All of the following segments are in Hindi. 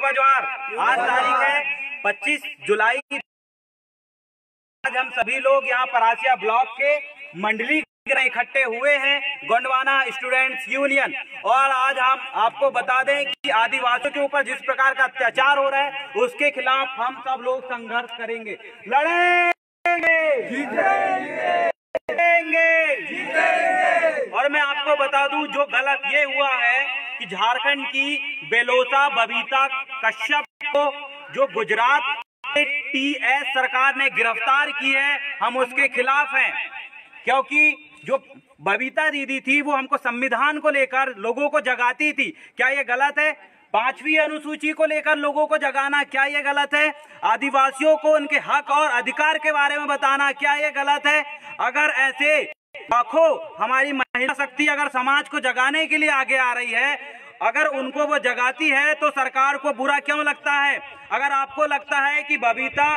सेवा ज्वार। आज तारीख है 25 जुलाई। आज हम सभी लोग यहाँ परासिया ब्लॉक के मंडली इकट्ठे हुए हैं, गोंडवाना स्टूडेंट्स यूनियन। और आज हम आपको बता दें कि आदिवासियों के ऊपर जिस प्रकार का अत्याचार हो रहा है उसके खिलाफ हम सब लोग संघर्ष करेंगे, लड़ेंगे, जीतेंगे। और मैं आपको बता दूं, जो गलत ये हुआ है कि झारखंड की बेलोसा बबीता कश्यप को जो गुजरात टीएस सरकार ने गिरफ्तार की है, हम उसके खिलाफ हैं। क्योंकि जो बबीता दीदी थी वो हमको संविधान को लेकर लोगों को जगाती थी। क्या ये गलत है? 5वीं अनुसूची को लेकर लोगों को जगाना, क्या ये गलत है? आदिवासियों को उनके हक और अधिकार के बारे में बताना, क्या ये गलत है? अगर ऐसे लाखों हमारी महिला शक्ति अगर समाज को जगाने के लिए आगे आ रही है, अगर उनको वो जगाती है तो सरकार को बुरा क्यों लगता है? अगर आपको लगता है कि बबीता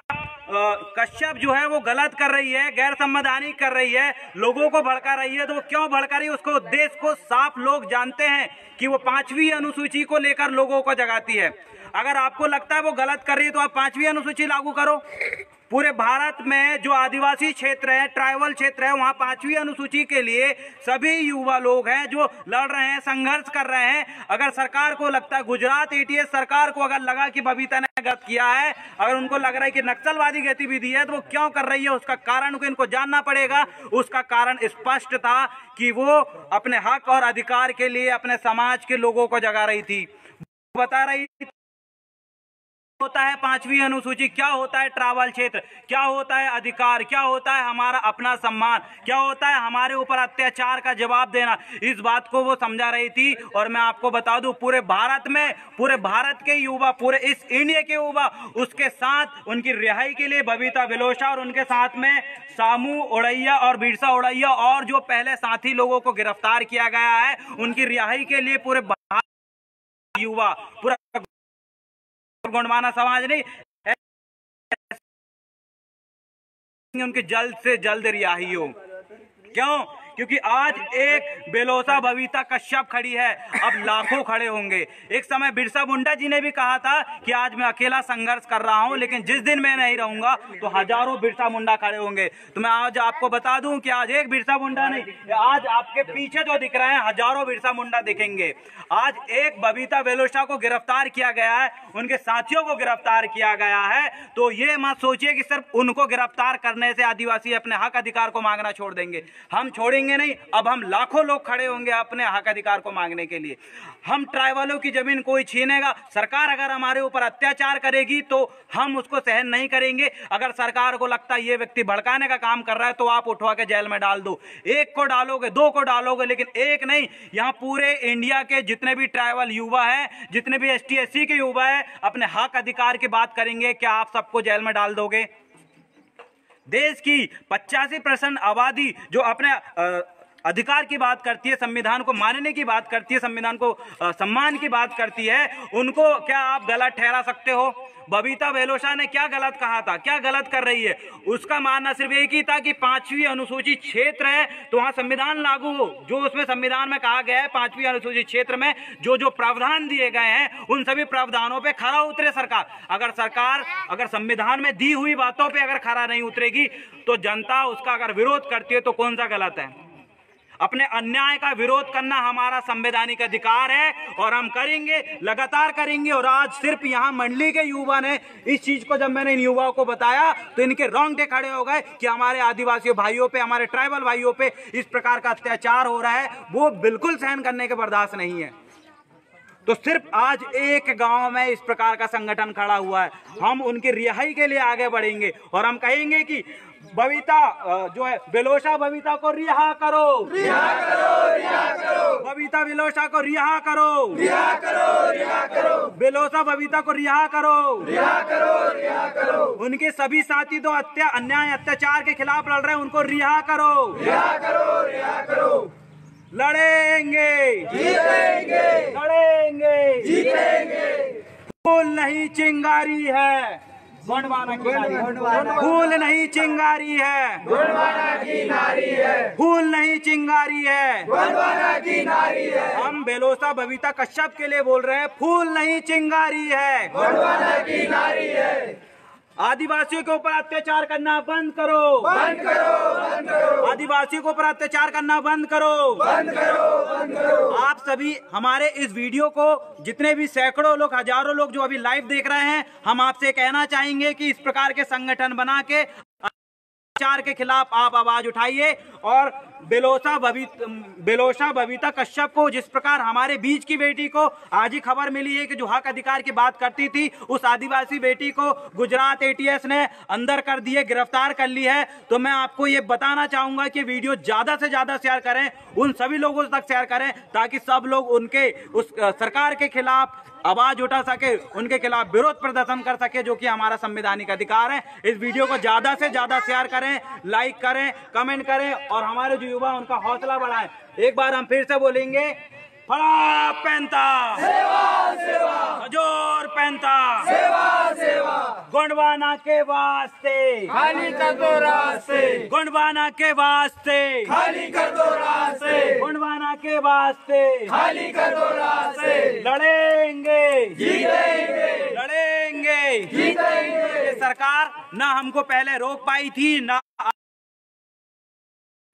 कश्यप जो है वो गलत कर रही है, गैर संवैधानिक कर रही है, लोगों को भड़का रही है, तो वो क्यों भड़का रही है? उसको उद्देश्य को साफ लोग जानते हैं कि वो 5वीं अनुसूची को लेकर लोगों को जगाती है। अगर आपको लगता है वो गलत कर रही है तो आप 5वीं अनुसूची लागू करो। पूरे भारत में जो आदिवासी क्षेत्र है, ट्राइबल क्षेत्र है, वहाँ 5वीं अनुसूची के लिए सभी युवा लोग हैं जो लड़ रहे हैं, संघर्ष कर रहे हैं। अगर सरकार को लगता है, गुजरात एटीएस सरकार को अगर लगा कि बबीता ने गलत किया है, अगर उनको लग रहा है कि नक्सलवादी गतिविधि है, तो वो क्यों कर रही है उसका कारण को इनको जानना पड़ेगा। उसका कारण स्पष्ट था कि वो अपने हक और अधिकार के लिए अपने समाज के लोगों को जगा रही थी, बता रही थी होता है 5वीं अनुसूची, क्या होता है ट्राइबल क्षेत्र, क्या होता है अधिकार, क्या होता है हमारा अपना सम्मान, क्या होता है हमारे ऊपर अत्याचार का जवाब देना। इस बात को वो समझा रही थी। और मैं आपको बता दूं, पूरे भारत में, पूरे भारत के युवा, पूरे इस इंडिया के युवा उसके साथ उनकी रिहाई के लिए बबीता बेलोसा और उनके साथ में सामू उड़ैया और बिरसा उड़ैया और जो पहले साथी लोगों को गिरफ्तार किया गया है, उनकी रिहाई के लिए पूरे भारत युवा, पूरा गोंडवाना समाज नहीं, उनकी जल्द से जल्द रिहाई हो। क्यों? क्योंकि आज एक बेलोसा बबीता कश्यप खड़ी है, अब लाखों खड़े होंगे। एक समय बिरसा मुंडा जी ने भी कहा था कि आज मैं अकेला संघर्ष कर रहा हूं, लेकिन जिस दिन मैं नहीं रहूंगा तो हजारों बिरसा मुंडा खड़े होंगे। तो मैं आज आपको बता दूं कि आज एक बिरसा मुंडा नहीं, आज आपके पीछे जो दिख रहे हैं हजारों बिरसा मुंडा दिखेंगे। आज एक बबीता बेलोसा को गिरफ्तार किया गया है, उनके साथियों को गिरफ्तार किया गया है, तो ये मत सोचिए कि सिर्फ उनको गिरफ्तार करने से आदिवासी अपने हक अधिकार को मांगना छोड़ देंगे। हम छोड़ेंगे नहीं, अब हम लाखों लोग खड़े होंगे अपने हक अधिकार को मांगने के लिए। हम ट्राइबलों की जमीन कोई छीनेगा, सरकार अगर हमारे ऊपर अत्याचार करेगी तो हम उसको सहन नहीं करेंगे। अगर सरकार को लगता है ये व्यक्ति भड़काने का काम कर रहा है तो आप उठवा के जेल में डाल दो। एक को डालोगे, दो को डालोगे, लेकिन एक नहीं। यहाँ पूरे इंडिया के जितने भी ट्राइबल युवा हैं, जितने भी ST SC के युवा हैं, अपने हक अधिकार की बात करेंगे, क्या आप सबको जेल में डाल दोगे? देश की 85% आबादी जो अपने अधिकार की बात करती है, संविधान को मानने की बात करती है, संविधान को सम्मान की बात करती है, उनको क्या आप गलत ठहरा सकते हो? बबीता बेलोसा ने क्या गलत कहा था, क्या गलत कर रही है? उसका मानना सिर्फ एक ही था कि 5वीं अनुसूची क्षेत्र है तो वहां संविधान लागू हो। जो उसमें संविधान में कहा गया है 5वीं अनुसूची क्षेत्र में जो जो प्रावधान दिए गए हैं उन सभी प्रावधानों पे खरा उतरे सरकार। अगर संविधान में दी हुई बातों पे अगर खरा नहीं उतरेगी तो जनता उसका अगर विरोध करती है तो कौन सा गलत है? अपने अन्याय का विरोध करना हमारा संवैधानिक अधिकार है और हम करेंगे, लगातार करेंगे। और आज सिर्फ यहाँ मंडली के युवा ने इस चीज को, जब मैंने इन युवाओं को बताया तो इनके रोंगटे खड़े हो गए कि हमारे आदिवासी भाइयों पे, हमारे ट्राइबल भाइयों पे इस प्रकार का अत्याचार हो रहा है, वो बिल्कुल सहन करने के बर्दाश्त नहीं है। तो सिर्फ आज एक गांव में इस प्रकार का संगठन खड़ा हुआ है। हम उनकी रिहाई के लिए आगे बढ़ेंगे और हम कहेंगे कि बबीता जो है बेलोसा, बबीता को रिहा करो, रिहा करो, रिहा करो, बबीता बेलोसा को रिहा करो, रिहा करो, रिहा करो, बेलोसा बबीता को रिहा करो, रिहा करो, रिहा करो। उनके सभी साथी तो अन्याय अत्याचार के खिलाफ लड़ रहे हैं, उनको रिहा करो, रिहा करो, रिहा करो। लड़ेंगे, जीतेंगे, लड़ेंगे, जीतेंगे। फूल नहीं चिंगारी है, गोंडवाना की नारी है, फूल नहीं चिंगारी है, गोंडवाना की नारी है, फूल नहीं चिंगारी है, गोंडवाना की नारी है, हम बेलोसा बबीता कश्यप के लिए बोल रहे हैं, फूल नहीं चिंगारी है, गोंडवाना की नारी है। आदिवासियों के ऊपर अत्याचार करना बंद करो, बंद करो, बंद करो, आदिवासियों के ऊपर अत्याचार करना बंद करो, बंद करो, बंद करो। आप सभी हमारे इस वीडियो को जितने भी सैकड़ों लोग, हजारों लोग जो अभी लाइव देख रहे हैं, हम आपसे कहना चाहेंगे कि इस प्रकार के संगठन बना के अत्याचार के खिलाफ आप आवाज उठाइए और बेलोसा बबीता कश्यप को, जिस प्रकार हमारे बीच की बेटी को आज ही खबर मिली है कि जो हक अधिकार की बात करती थी, उस आदिवासी बेटी को गुजरात एटीएस ने अंदर कर दिए, गिरफ्तार कर ली है। तो मैं आपको ये बताना चाहूंगा कि वीडियो ज्यादा से ज्यादा शेयर करें, उन सभी लोगों तक शेयर करें ताकि सब लोग उनके उस सरकार के खिलाफ आवाज उठा सके, उनके खिलाफ विरोध प्रदर्शन कर सके, जो कि हमारा संवैधानिक अधिकार है। इस वीडियो को ज्यादा से ज्यादा शेयर करें, लाइक करें, कमेंट करें और हमारे जो युवा उनका हौसला बढ़ाएं। एक बार हम फिर से बोलेंगे, फड़ा पैंता सेवा सेवा, हजूर पैंता सेवा सेवा, गोंडवाना के वास्ते खाली कर दो रास्ते, गोंडवाना के वास्ते खाली कर दो रास्ते, गोंडवाना के वास्ते खाली कर दो रास्ते। लड़ेंगे, जीतेंगे, लड़ेंगे, जीतेंगे। ये सरकार ना हमको पहले रोक पाई थी, ना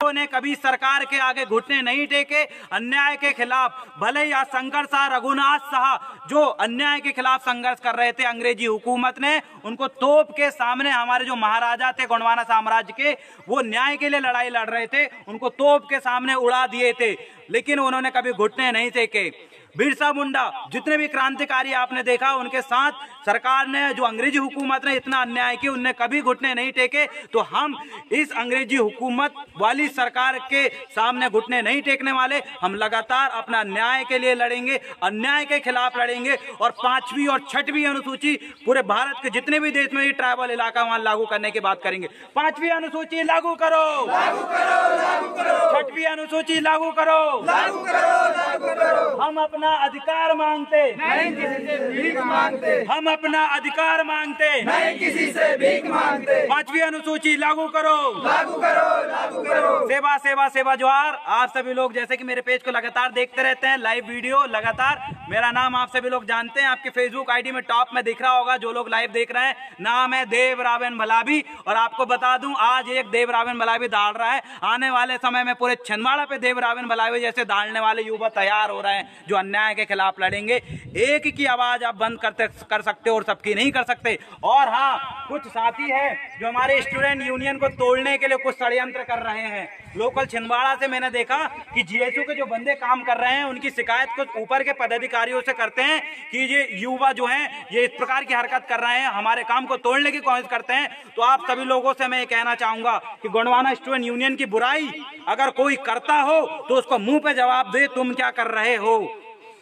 ने कभी सरकार के आगे घुटने नहीं टेके। अन्याय के खिलाफ भले ही आज शंकर शाह, रघुनाथ शाह जो अन्याय के खिलाफ संघर्ष कर रहे थे, अंग्रेजी हुकूमत ने उनको तोप के सामने, हमारे जो महाराजा थे गोंडवाना साम्राज्य के, वो न्याय के लिए लड़ाई लड़ रहे थे, उनको तोप के सामने उड़ा दिए थे, लेकिन उन्होंने कभी घुटने नहीं टेके। बिरसा मुंडा, जितने भी क्रांतिकारी आपने देखा, उनके साथ सरकार ने, जो अंग्रेजी हुकूमत ने इतना अन्याय किया, उनने कभी घुटने नहीं टेके। तो हम इस अंग्रेजी हुकूमत वाली सरकार के सामने घुटने नहीं टेकने वाले। हम लगातार अपना न्याय के लिए लड़ेंगे, अन्याय के खिलाफ लड़ेंगे और 5वीं और 6वीं अनुसूची पूरे भारत के जितने भी देश में ये ट्राइबल इलाका वहां लागू करने की बात करेंगे। 5वीं अनुसूची लागू करो, लागू करो, लागू करो, 6वीं अनुसूची लागू करो, लागू करो, लागू करो। हम अपना अधिकार मांगते, नहीं किसी से भीख मांगते, हम अपना अधिकार मांगते, नहीं किसी से भीख मांगते। 5वीं अनुसूची लागू करो, लागू करो, लागू करो। सेवा सेवा सेवा जोहार। आप सभी लोग जैसे कि मेरे पेज को लगातार देखते रहते हैं, लाइव वीडियो लगातार, मेरा नाम आप सभी लोग जानते हैं, आपके फेसबुक आईडी में टॉप में दिख रहा होगा, जो लोग लाइव देख रहे हैं। नाम है देव रावण भलाबी और आपको बता दूं, आज एक देव रावण भलाबी दाड़ रहा है। आने वाले समय में पूरे छिंदवाड़ा पे देव रावण भलाबी जैसे दाड़ने वाले युवा तैयार हो रहे हैं, जो अन्याय के खिलाफ लड़ेंगे। एक की आवाज आप बंद कर सकते हो और सबकी नहीं कर सकते। और हाँ, कुछ साथी है जो हमारे स्टूडेंट यूनियन को तोड़ने के लिए कुछ षड्यंत्र कर रहे हैं। लोकल छिंदवाड़ा से मैंने देखा कि जीएसयू के जो बंदे काम कर रहे हैं, उनकी शिकायत कुछ ऊपर के पदाधिकारियों से करते हैं कि ये युवा जो हैं ये इस प्रकार की हरकत कर रहे हैं, हमारे काम को तोड़ने की कोशिश करते हैं। तो आप सभी लोगों से मैं ये कहना चाहूंगा कि गोंडवाना स्टूडेंट यूनियन की बुराई अगर कोई करता हो तो उसको मुंह पे जवाब दे, तुम क्या कर रहे हो।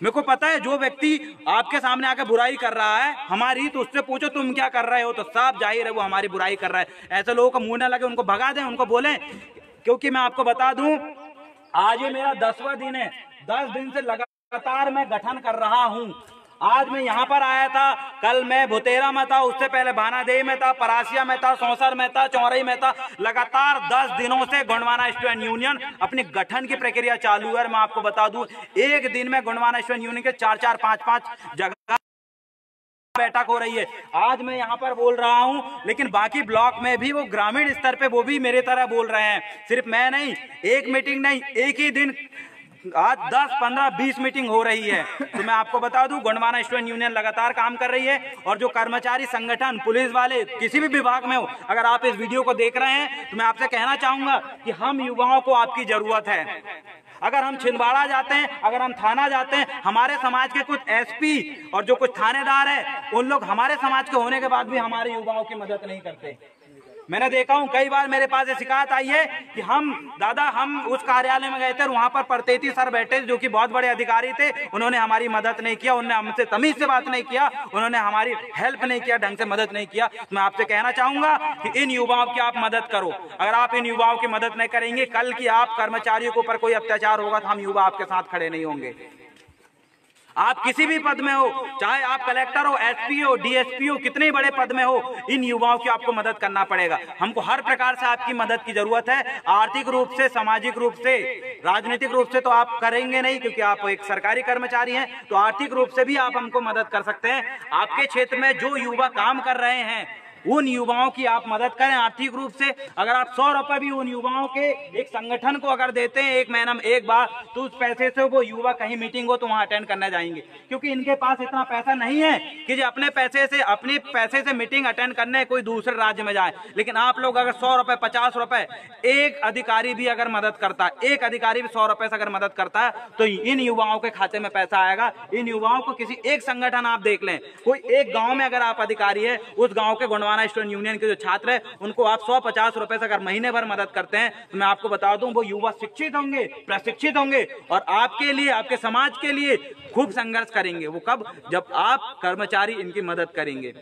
मेरे को पता है जो व्यक्ति आपके सामने आकर बुराई कर रहा है हमारी, तो उससे पूछो तुम क्या कर रहे हो, तो साफ जाहिर है वो हमारी बुराई कर रहा है। ऐसे लोगों को मुंह ना लगे, उनको भगा दें, उनको बोलें। क्योंकि मैं आपको बता दूं, आज ये मेरा 10वां दिन है, 10 दिन से लगातार मैं गठन कर रहा हूं। आज मैं यहाँ पर आया था, कल मैं भुतेरा में था, उससे पहले भानादेही में था, परासिया में था, सौंसर में था, चौरई में था। लगातार 10 दिनों से गोंडवाना स्टूडेंट यूनियन अपनी गठन की प्रक्रिया चालू है। मैं आपको बता दूं, एक दिन में गोंडवाना स्टूडेंट यूनियन के 4-4, 5-5 जगह बैठक हो रही है। आज मैं यहाँ पर बोल रहा हूँ, लेकिन बाकी ब्लॉक में भी वो ग्रामीण स्तर पे वो भी मेरे तरह बोल रहे हैं। सिर्फ मैं नहीं, एक मीटिंग नहीं, एक ही दिन आज 10, 15, 20 मीटिंग हो रही है। तो मैं आपको बता दूं, गोंडवाना स्टूडेंट यूनियन लगातार काम कर रही है। और जो कर्मचारी संगठन, पुलिस वाले, किसी भी विभाग में हो, अगर आप इस वीडियो को देख रहे हैं तो मैं आपसे कहना चाहूंगा कि हम युवाओं को आपकी जरूरत है। अगर हम छिंदवाड़ा जाते हैं, अगर हम थाना जाते हैं, हमारे समाज के कुछ एसपी और जो कुछ थानेदार है, उन लोग हमारे समाज के होने के बाद भी हमारे युवाओं की मदद नहीं करते। मैंने देखा हूं, कई बार मेरे पास ये शिकायत आई है कि हम उस कार्यालय में गए थे, वहां पर परतेती सर बैठे जो कि बहुत बड़े अधिकारी थे, उन्होंने हमारी मदद नहीं किया, उन्होंने हमसे तमीज से बात नहीं किया, उन्होंने हमारी हेल्प नहीं किया, ढंग से मदद नहीं किया। तो मैं आपसे कहना चाहूंगा कि इन युवाओं की आप मदद करो। अगर आप इन युवाओं की मदद नहीं करेंगे, कल की आप कर्मचारियों के ऊपर कोई अत्याचार होगा तो हम युवा आपके साथ खड़े नहीं होंगे। आप किसी भी पद में हो, चाहे आप कलेक्टर हो, एसपी हो, डीएसपी हो, कितने बड़े पद में हो, इन युवाओं की आपको मदद करना पड़ेगा। हमको हर प्रकार से आपकी मदद की जरूरत है। आर्थिक रूप से, सामाजिक रूप से, राजनीतिक रूप से तो आप करेंगे नहीं क्योंकि आप एक सरकारी कर्मचारी हैं, तो आर्थिक रूप से भी आप हमको मदद कर सकते हैं। आपके क्षेत्र में जो युवा काम कर रहे हैं उन युवाओं की आप मदद करें आर्थिक रूप से। अगर आप 100 रुपए भी उन युवाओं के एक संगठन को अगर देते हैं एक महीना में एक बार, तो उस पैसे से वो युवा कहीं मीटिंग हो तो वहां अटेंड करने जाएंगे, क्योंकि इनके पास इतना पैसा नहीं है कि जो अपने पैसे से मीटिंग अटेंड करने कोई दूसरे राज्य में जाए। लेकिन आप लोग अगर 100 रुपए, 50 रुपए, एक अधिकारी भी अगर मदद करता है, एक अधिकारी भी 100 रुपए से अगर मदद करता है, तो इन युवाओं के खाते में पैसा आएगा। इन युवाओं को किसी एक संगठन आप देख लें, कोई एक गांव में अगर आप अधिकारी है, उस गांव के गोंडवाना स्टूडेंट यूनियन के जो छात्र है उनको आप 100-50 रुपए से अगर महीने भर मदद करते हैं, तो मैं आपको बता दूं वो युवा शिक्षित होंगे, प्रशिक्षित होंगे और आपके लिए, आपके समाज के लिए खूब संघर्ष करेंगे। वो कब? जब आप कर्मचारी इनकी मदद करेंगे।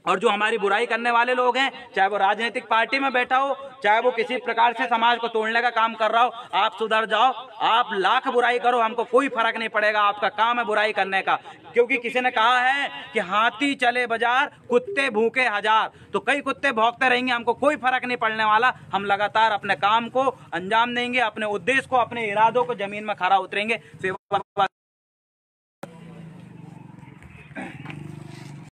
और जो हमारी बुराई करने वाले लोग हैं, चाहे वो राजनीतिक पार्टी में बैठा हो, चाहे वो किसी प्रकार से समाज को तोड़ने का काम कर रहा हो, आप सुधर जाओ। आप लाख बुराई करो, हमको कोई फर्क नहीं पड़ेगा। आपका काम है बुराई करने का, क्योंकि किसी ने कहा है कि हाथी चले बाजार, कुत्ते भूखे हजार। तो कई कुत्ते भौंकते रहेंगे, हमको कोई फर्क नहीं पड़ने वाला। हम लगातार अपने काम को अंजाम देंगे, अपने उद्देश्य को, अपने इरादों को जमीन में खरा उतरेंगे।